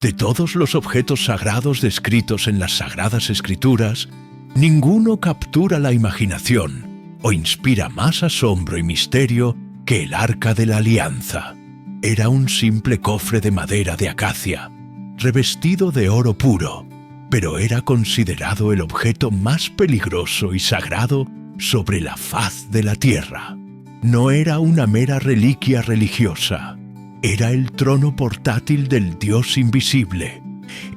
De todos los objetos sagrados descritos en las Sagradas Escrituras, ninguno captura la imaginación o inspira más asombro y misterio que el Arca de la Alianza. Era un simple cofre de madera de acacia, revestido de oro puro, pero era considerado el objeto más peligroso y sagrado sobre la faz de la tierra. No era una mera reliquia religiosa. Era el trono portátil del Dios invisible,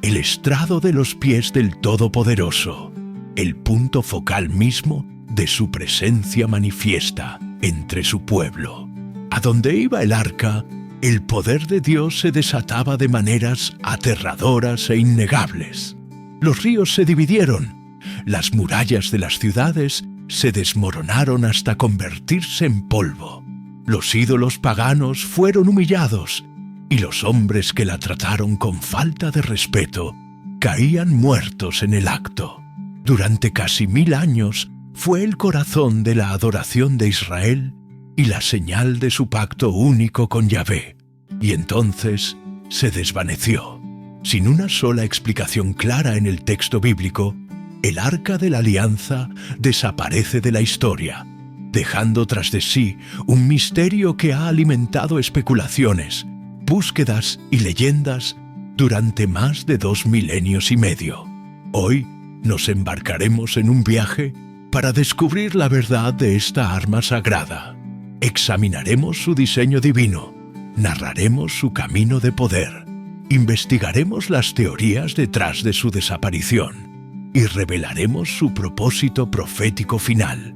el estrado de los pies del Todopoderoso, el punto focal mismo de su presencia manifiesta entre su pueblo. A donde iba el arca, el poder de Dios se desataba de maneras aterradoras e innegables. Los ríos se dividieron, las murallas de las ciudades se desmoronaron hasta convertirse en polvo. Los ídolos paganos fueron humillados y los hombres que la trataron con falta de respeto caían muertos en el acto. Durante casi 1000 años fue el corazón de la adoración de Israel y la señal de su pacto único con Yahvé, y entonces se desvaneció. Sin una sola explicación clara en el texto bíblico, el Arca de la Alianza desaparece de la historia, dejando tras de sí un misterio que ha alimentado especulaciones, búsquedas y leyendas durante más de 2 milenios y medio. Hoy nos embarcaremos en un viaje para descubrir la verdad de esta arma sagrada. Examinaremos su diseño divino, narraremos su camino de poder, investigaremos las teorías detrás de su desaparición y revelaremos su propósito profético final.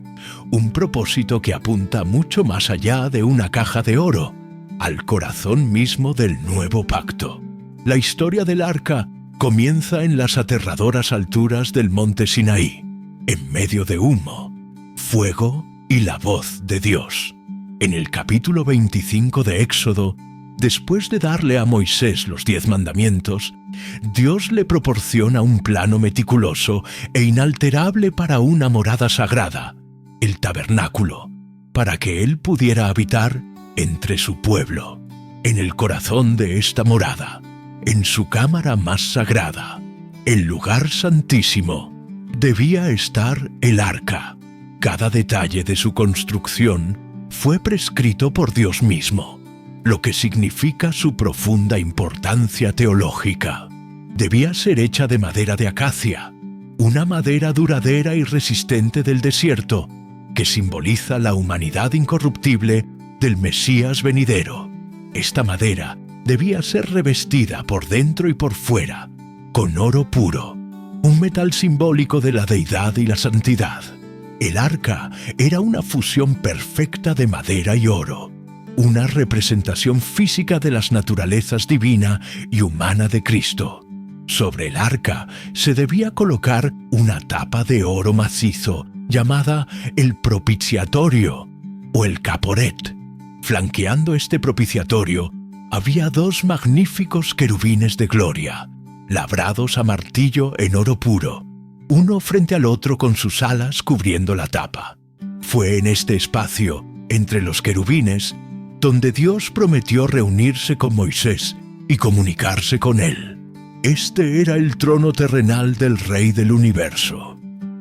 Un propósito que apunta mucho más allá de una caja de oro, al corazón mismo del nuevo pacto. La historia del arca comienza en las aterradoras alturas del monte Sinaí, en medio de humo, fuego y la voz de Dios. En el capítulo 25 de Éxodo, después de darle a Moisés los 10 mandamientos, Dios le proporciona un plano meticuloso e inalterable para una morada sagrada, el tabernáculo, para que él pudiera habitar entre su pueblo. En el corazón de esta morada, en su cámara más sagrada, el lugar santísimo, debía estar el arca. Cada detalle de su construcción fue prescrito por Dios mismo, lo que significa su profunda importancia teológica. Debía ser hecha de madera de acacia, una madera duradera y resistente del desierto, que simboliza la humanidad incorruptible del Mesías venidero. Esta madera debía ser revestida por dentro y por fuera, con oro puro, un metal simbólico de la deidad y la santidad. El arca era una fusión perfecta de madera y oro, una representación física de las naturalezas divina y humana de Cristo. Sobre el arca se debía colocar una tapa de oro macizo llamada el propiciatorio o el caporet. Flanqueando este propiciatorio había 2 magníficos querubines de gloria, labrados a martillo en oro puro, uno frente al otro con sus alas cubriendo la tapa. Fue en este espacio, entre los querubines, donde Dios prometió reunirse con Moisés y comunicarse con él. Este era el trono terrenal del Rey del Universo.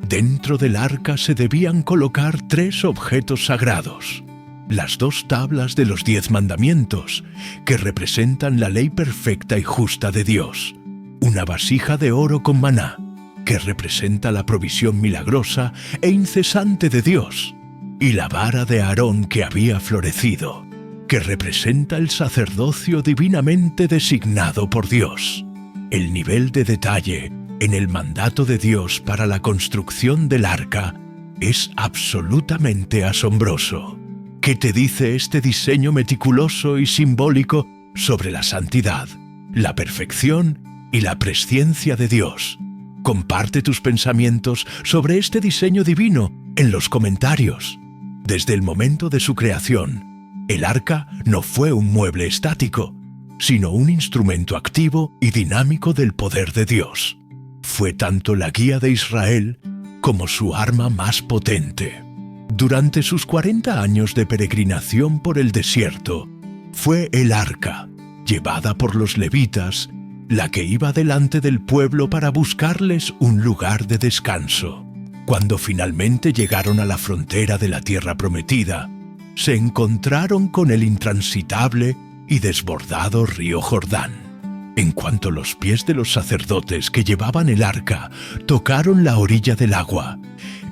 Dentro del arca se debían colocar 3 objetos sagrados: las 2 tablas de los 10 mandamientos, que representan la ley perfecta y justa de Dios, una vasija de oro con maná, que representa la provisión milagrosa e incesante de Dios, y la vara de Aarón que había florecido, que representa el sacerdocio divinamente designado por Dios. El nivel de detalle en el mandato de Dios para la construcción del arca es absolutamente asombroso. ¿Qué te dice este diseño meticuloso y simbólico sobre la santidad, la perfección y la presciencia de Dios? Comparte tus pensamientos sobre este diseño divino en los comentarios. Desde el momento de su creación, el arca no fue un mueble estático, sino un instrumento activo y dinámico del poder de Dios. Fue tanto la guía de Israel como su arma más potente. Durante sus 40 años de peregrinación por el desierto, fue el arca, llevada por los levitas, la que iba delante del pueblo para buscarles un lugar de descanso. Cuando finalmente llegaron a la frontera de la tierra prometida, se encontraron con el intransitable y desbordado río Jordán. En cuanto los pies de los sacerdotes que llevaban el arca tocaron la orilla del agua,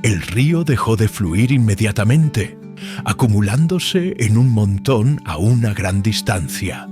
el río dejó de fluir inmediatamente, acumulándose en un montón a una gran distancia,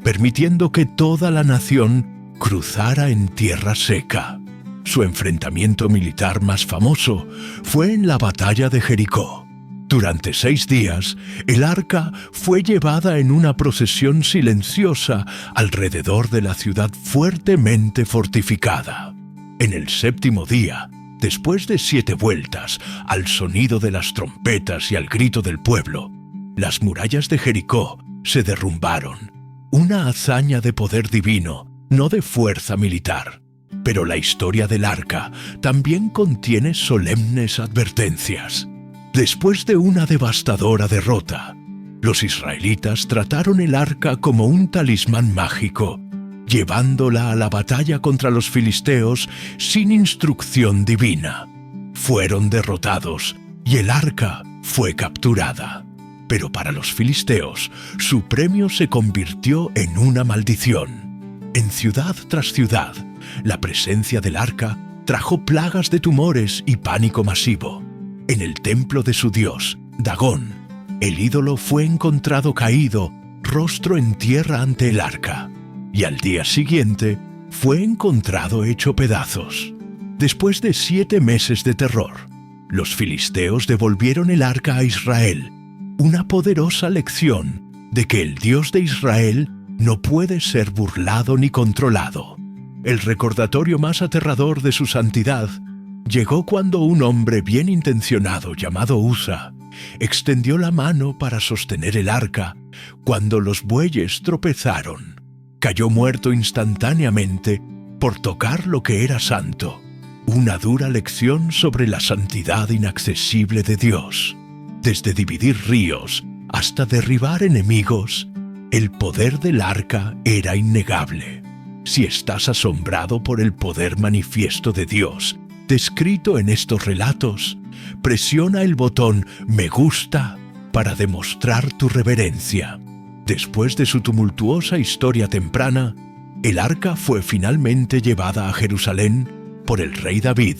permitiendo que toda la nación cruzara en tierra seca. Su enfrentamiento militar más famoso fue en la batalla de Jericó. Durante 6 días, el arca fue llevada en una procesión silenciosa alrededor de la ciudad fuertemente fortificada. En el 7º día, después de 7 vueltas, al sonido de las trompetas y al grito del pueblo, las murallas de Jericó se derrumbaron. Una hazaña de poder divino, no de fuerza militar. Pero la historia del arca también contiene solemnes advertencias. Después de una devastadora derrota, los israelitas trataron el arca como un talismán mágico, llevándola a la batalla contra los filisteos sin instrucción divina. Fueron derrotados y el arca fue capturada. Pero para los filisteos, su premio se convirtió en una maldición. En ciudad tras ciudad, la presencia del arca trajo plagas de tumores y pánico masivo. En el templo de su dios, Dagón, el ídolo fue encontrado caído, rostro en tierra ante el arca, y al día siguiente fue encontrado hecho pedazos. Después de 7 meses de terror, los filisteos devolvieron el arca a Israel, una poderosa lección de que el Dios de Israel no puede ser burlado ni controlado. El recordatorio más aterrador de su santidad llegó cuando un hombre bien intencionado llamado Usa extendió la mano para sostener el arca cuando los bueyes tropezaron. Cayó muerto instantáneamente por tocar lo que era santo. Una dura lección sobre la santidad inaccesible de Dios. Desde dividir ríos hasta derribar enemigos, el poder del arca era innegable. Si estás asombrado por el poder manifiesto de Dios, descrito en estos relatos, presiona el botón Me gusta para demostrar tu reverencia. Después de su tumultuosa historia temprana, el arca fue finalmente llevada a Jerusalén por el rey David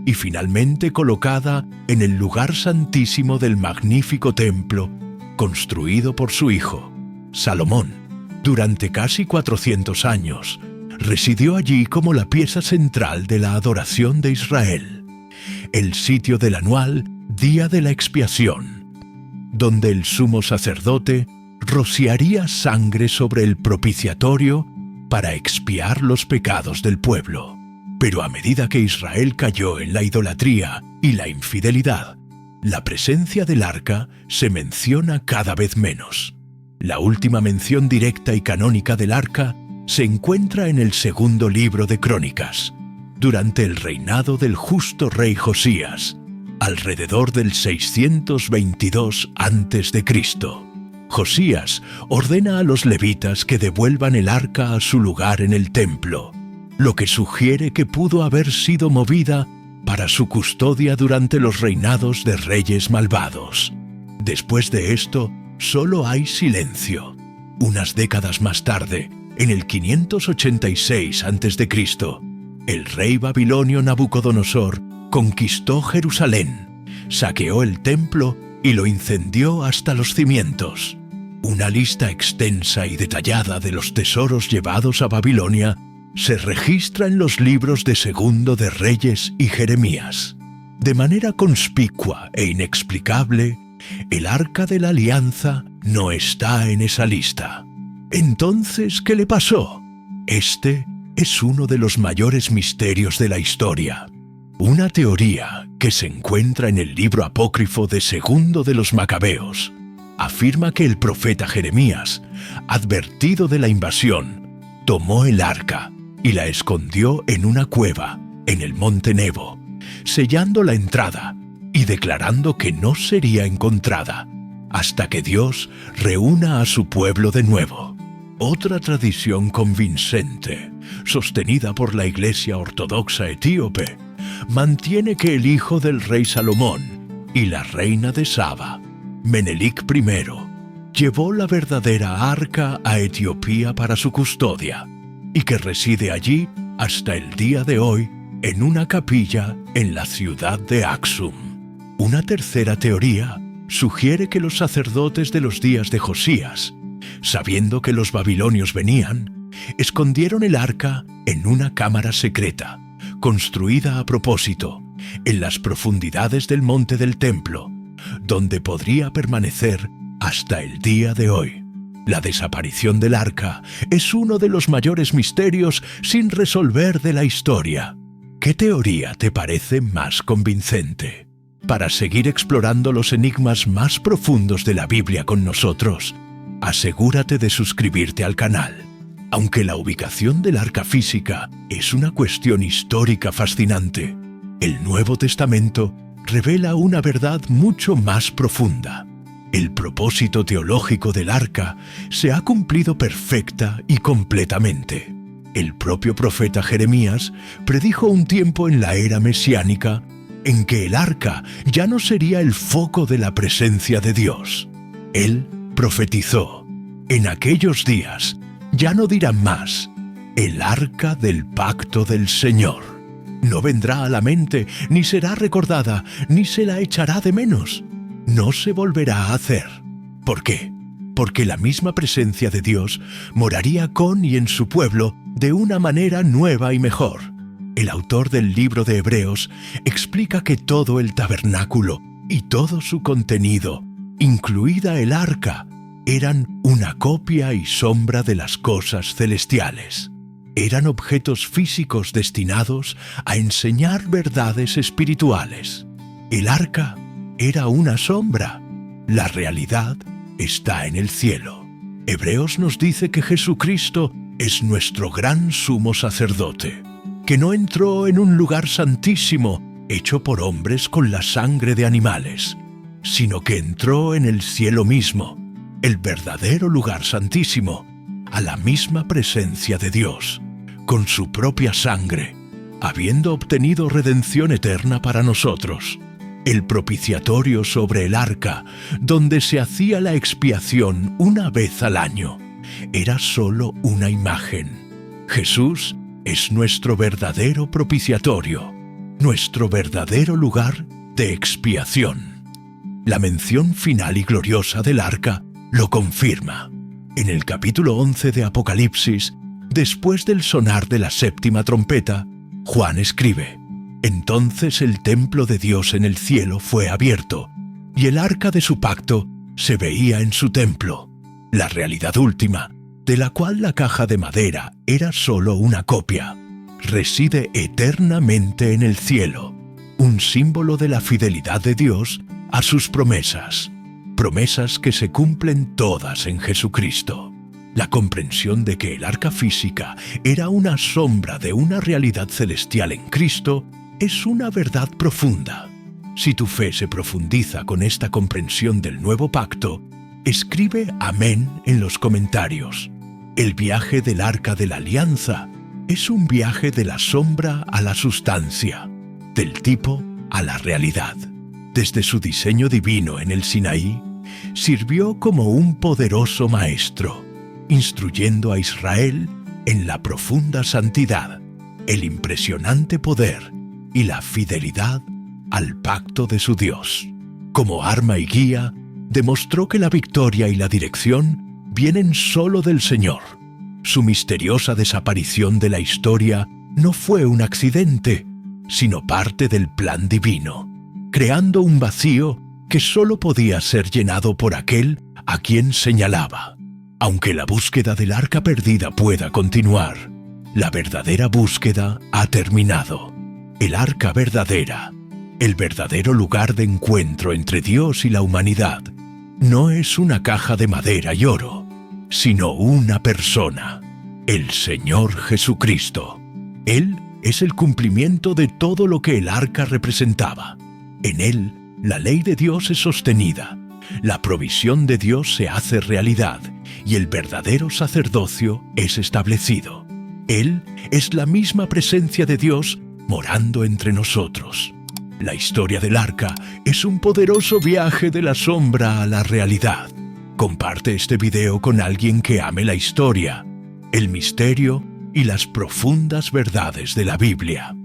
y finalmente colocada en el lugar santísimo del magnífico templo construido por su hijo, Salomón. Durante casi 400 años, residió allí como la pieza central de la adoración de Israel, el sitio del anual Día de la Expiación, donde el sumo sacerdote rociaría sangre sobre el propiciatorio para expiar los pecados del pueblo. Pero a medida que Israel cayó en la idolatría y la infidelidad, la presencia del arca se menciona cada vez menos. La última mención directa y canónica del arca se encuentra en el 2º libro de Crónicas, durante el reinado del justo rey Josías, alrededor del 622 a.C. Josías ordena a los levitas que devuelvan el arca a su lugar en el templo, lo que sugiere que pudo haber sido movida para su custodia durante los reinados de reyes malvados. Después de esto, solo hay silencio. Unas décadas más tarde, en el 586 a.C., el rey babilonio Nabucodonosor conquistó Jerusalén, saqueó el templo y lo incendió hasta los cimientos. Una lista extensa y detallada de los tesoros llevados a Babilonia se registra en los libros de Segundo de Reyes y Jeremías. De manera conspicua e inexplicable, el Arca de la Alianza no está en esa lista. Entonces, ¿qué le pasó? Este es uno de los mayores misterios de la historia. Una teoría que se encuentra en el libro apócrifo de Segundo de los Macabeos afirma que el profeta Jeremías, advertido de la invasión, tomó el arca y la escondió en una cueva en el monte Nebo, sellando la entrada y declarando que no sería encontrada hasta que Dios reúna a su pueblo de nuevo. Otra tradición convincente sostenida por la Iglesia Ortodoxa etíope, mantiene que el hijo del rey Salomón y la reina de Saba, Menelik I, llevó la verdadera arca a Etiopía para su custodia y que reside allí hasta el día de hoy en una capilla en la ciudad de Aksum. Una tercera teoría sugiere que los sacerdotes de los días de Josías, sabiendo que los babilonios venían, escondieron el arca en una cámara secreta, construida a propósito, en las profundidades del monte del templo, donde podría permanecer hasta el día de hoy. La desaparición del arca es uno de los mayores misterios sin resolver de la historia. ¿Qué teoría te parece más convincente? Para seguir explorando los enigmas más profundos de la Biblia con nosotros, asegúrate de suscribirte al canal. Aunque la ubicación del arca física es una cuestión histórica fascinante, el Nuevo Testamento revela una verdad mucho más profunda. El propósito teológico del arca se ha cumplido perfecta y completamente. El propio profeta Jeremías predijo un tiempo en la era mesiánica en que el arca ya no sería el foco de la presencia de Dios. Él profetizó: en aquellos días ya no dirán más, el arca del pacto del Señor. No vendrá a la mente, ni será recordada, ni se la echará de menos. No se volverá a hacer. ¿Por qué? Porque la misma presencia de Dios moraría con y en su pueblo de una manera nueva y mejor. El autor del libro de Hebreos explica que todo el tabernáculo y todo su contenido, incluida el arca, eran una copia y sombra de las cosas celestiales. Eran objetos físicos destinados a enseñar verdades espirituales. El arca era una sombra. La realidad está en el cielo. Hebreos nos dice que Jesucristo es nuestro gran sumo sacerdote, que no entró en un lugar santísimo hecho por hombres con la sangre de animales, sino que entró en el cielo mismo, el verdadero lugar santísimo, a la misma presencia de Dios, con su propia sangre, habiendo obtenido redención eterna para nosotros. El propiciatorio sobre el arca, donde se hacía la expiación una vez al año, era solo una imagen. Jesús es nuestro verdadero propiciatorio, nuestro verdadero lugar de expiación. La mención final y gloriosa del arca lo confirma. En el capítulo 11 de Apocalipsis, después del sonar de la séptima trompeta, Juan escribe: entonces el templo de Dios en el cielo fue abierto, y el arca de su pacto se veía en su templo, la realidad última, de la cual la caja de madera era solo una copia. Reside eternamente en el cielo, un símbolo de la fidelidad de Dios a sus promesas, promesas que se cumplen todas en Jesucristo. La comprensión de que el arca física era una sombra de una realidad celestial en Cristo es una verdad profunda. Si tu fe se profundiza con esta comprensión del nuevo pacto, escribe amén en los comentarios. El viaje del arca de la alianza es un viaje de la sombra a la sustancia, del tipo a la realidad. Desde su diseño divino en el Sinaí, sirvió como un poderoso maestro, instruyendo a Israel en la profunda santidad, el impresionante poder y la fidelidad al pacto de su Dios. Como arma y guía, demostró que la victoria y la dirección vienen solo del Señor. Su misteriosa desaparición de la historia no fue un accidente, sino parte del plan divino, creando un vacío que solo podía ser llenado por aquel a quien señalaba. Aunque la búsqueda del arca perdida pueda continuar, la verdadera búsqueda ha terminado. El arca verdadera, el verdadero lugar de encuentro entre Dios y la humanidad, no es una caja de madera y oro, sino una persona, el Señor Jesucristo. Él es el cumplimiento de todo lo que el arca representaba. En él, la ley de Dios es sostenida, la provisión de Dios se hace realidad y el verdadero sacerdocio es establecido. Él es la misma presencia de Dios morando entre nosotros. La historia del arca es un poderoso viaje de la sombra a la realidad. Comparte este video con alguien que ame la historia, el misterio y las profundas verdades de la Biblia.